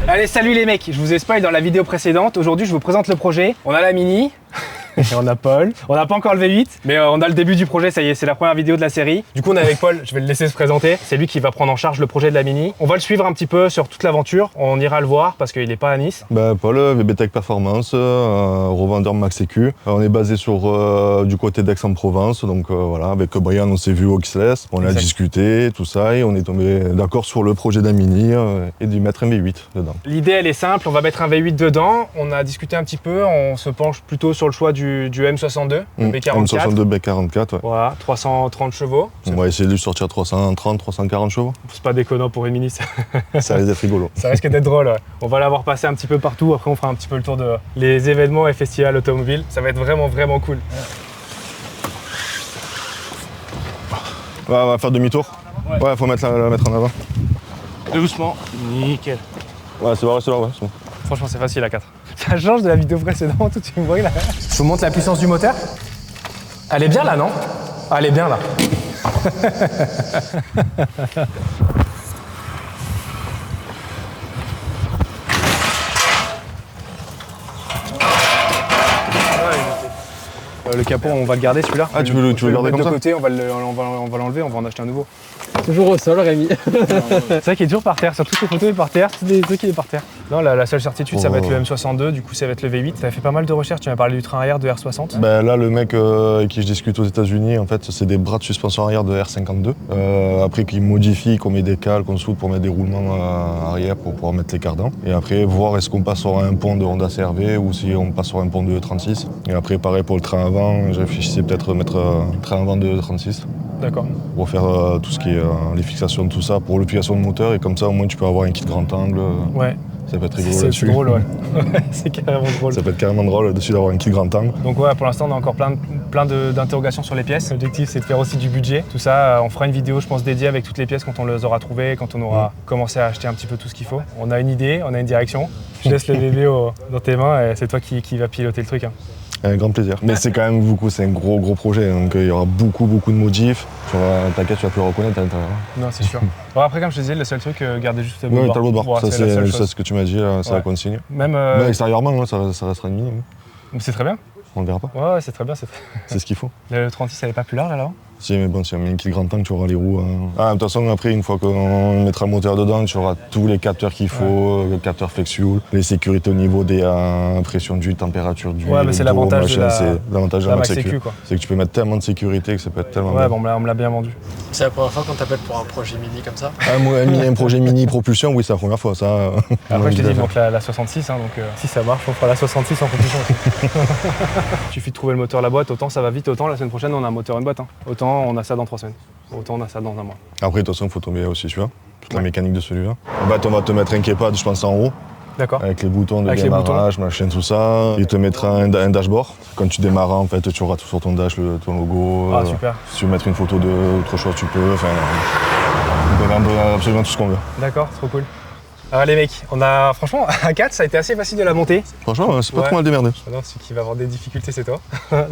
Allez, salut les mecs, je vous ai spoil dans la vidéo précédente. Aujourd'hui, je vous présente le projet. On a la Mini. Et on a Paul. On n'a pas encore le V8, mais on a le début du projet, ça y est, c'est la première vidéo de la série. Du coup, on est avec Paul, je vais le laisser se présenter. C'est lui qui va prendre en charge le projet de la Mini. On va le suivre un petit peu sur toute l'aventure. On ira le voir parce qu'il n'est pas à Nice. Paul, VBTech Performance, revendeur Max Sécu. On est basé sur du côté d'Aix-en-Provence, donc voilà, avec Brian, on s'est vu au Xless, on a discuté, tout ça, et on est tombé d'accord sur le projet de la Mini et d'y mettre un V8 dedans. L'idée, elle est simple, on va mettre un V8 dedans. On a discuté un petit peu, on se penche plutôt sur le choix du M62, le B44. M62 B44, ouais. Voilà, 330 chevaux. On va essayer de lui sortir 330, 340 chevaux. C'est pas déconnant pour une Mini, ça. Ça risque d'être rigolo. Ça risque d'être drôle, ouais. On va l'avoir passé un petit peu partout, après on fera un petit peu le tour de les événements et festivals automobiles. Ça va être vraiment cool. Ouais, on va faire demi-tour. Ouais, faut la mettre en avant. Doucement, nickel. Ouais, c'est bon, reste là, ouais, c'est bon. Franchement, c'est facile à 4. Ça change de la vidéo précédente où tu me vois là. Je vous montre la puissance du moteur. Elle est bien là, non? Elle est bien là. Le capot, on va le garder celui-là. Ah, tu veux le garder comme ça? De côté, on va l'enlever, on va en acheter un nouveau. Toujours au sol, Rémi. C'est vrai qu'il est toujours par terre, sur toutes les photos il est par terre, tous les trucs il est par terre. Non, la seule certitude, ça va être le M62, du coup ça va être le V8. Tu as fait pas mal de recherches, tu m'as parlé du train arrière de R60. Là, le mec avec qui je discute aux États-Unis, en fait, c'est des bras de suspension arrière de R52. Après, qu'il modifie, qu'on met des cales, qu'on soude pour mettre des roulements arrière pour pouvoir mettre les cardans. Et après, voir est-ce qu'on passe sur un pont de Honda CR-V ou si on passe sur un pont de 36. Et après, pareil pour le train avant, je réfléchissais peut-être mettre un train avant de 36. D'accord. Pour faire tout ce qui est les fixations de tout ça, pour l'application de moteur, et comme ça au moins tu peux avoir un kit grand angle. Ouais. Ça peut être rigolo C'est là-dessus. drôle, ouais. C'est carrément drôle. Ça peut être carrément drôle dessus d'avoir un kit grand angle. Donc ouais, pour l'instant on a encore plein d'interrogations sur les pièces. L'objectif c'est de faire aussi du budget. Tout ça, on fera une vidéo je pense dédiée avec toutes les pièces quand on les aura trouvées, quand on aura commencé à acheter un petit peu tout ce qu'il faut. On a une idée, on a une direction. Je laisse le bébé dans tes mains et c'est toi qui va piloter le truc. Hein. Un grand plaisir. Mais c'est quand même beaucoup, c'est un gros projet, donc il y aura beaucoup de modifs. T'inquiète, tu vas plus le reconnaître à l'intérieur. Non, c'est sûr. Bon, après, comme je te disais, le seul truc, garder juste le tableau de bord. Oui, le tableau de bord. Ça, c'est ce que tu m'as dit, c'est la consigne. Même extérieurement, ça restera une Mini. C'est très bien. On le verra pas. Ouais, c'est très bien. C'est ce qu'il faut. Le 36, elle est pas plus large alors? Si, mais bon, si on met un kit grand angle, tu auras les roues. De toute façon, après, une fois qu'on mettra le moteur dedans, tu auras tous les capteurs qu'il faut, le capteur FlexFuel, les sécurités au niveau des pression d'huile, température d'huile. Ouais, mais c'est l'avantage de la Max Sécu, quoi. C'est que tu peux mettre tellement de sécurité que ça peut être tellement bien. Ouais, on me l'a bien vendu. C'est la première fois qu'on t'appelle pour un projet Mini comme ça? Un projet Mini propulsion, oui, c'est la première fois, ça. Après, je t'ai dit donc la 66, hein, donc si ça marche, on fera la 66 en propulsion aussi. Il suffit de trouver le moteur, la boîte, autant ça va vite, autant la semaine prochaine on a un moteur et une boîte. Hein. Autant on a ça dans 3 semaines. Autant on a ça dans un mois. Après, de toute façon, il faut tomber aussi celui-là, toute la mécanique de celui-là. On va te mettre un keypad, je pense, en haut. D'accord. Avec les boutons de démarrage, machin, tout ça. Il te mettra un dashboard. Quand tu démarres, en fait, tu auras tout sur ton dash, ton logo. Ah, super. Si tu veux mettre une photo d'autre chose, tu peux. Enfin, on peut vendre absolument tout ce qu'on veut. D'accord, trop cool. Alors les mecs, franchement, à 4, ça a été assez facile de la monter. Franchement, c'est pas trop mal démerdé. Non, celui qui va avoir des difficultés, c'est toi.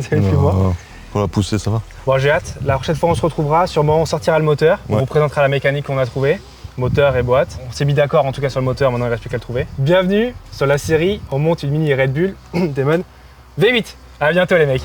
C'est plus moi. Pour la pousser, ça va. Bon, j'ai hâte. La prochaine fois, on se retrouvera. Sûrement, on sortira le moteur. On vous présentera la mécanique qu'on a trouvée. Moteur et boîte. On s'est mis d'accord en tout cas sur le moteur, maintenant il ne reste plus qu'à le trouver. Bienvenue sur la série, on monte une Mini Red Bull Demon V8. À bientôt les mecs.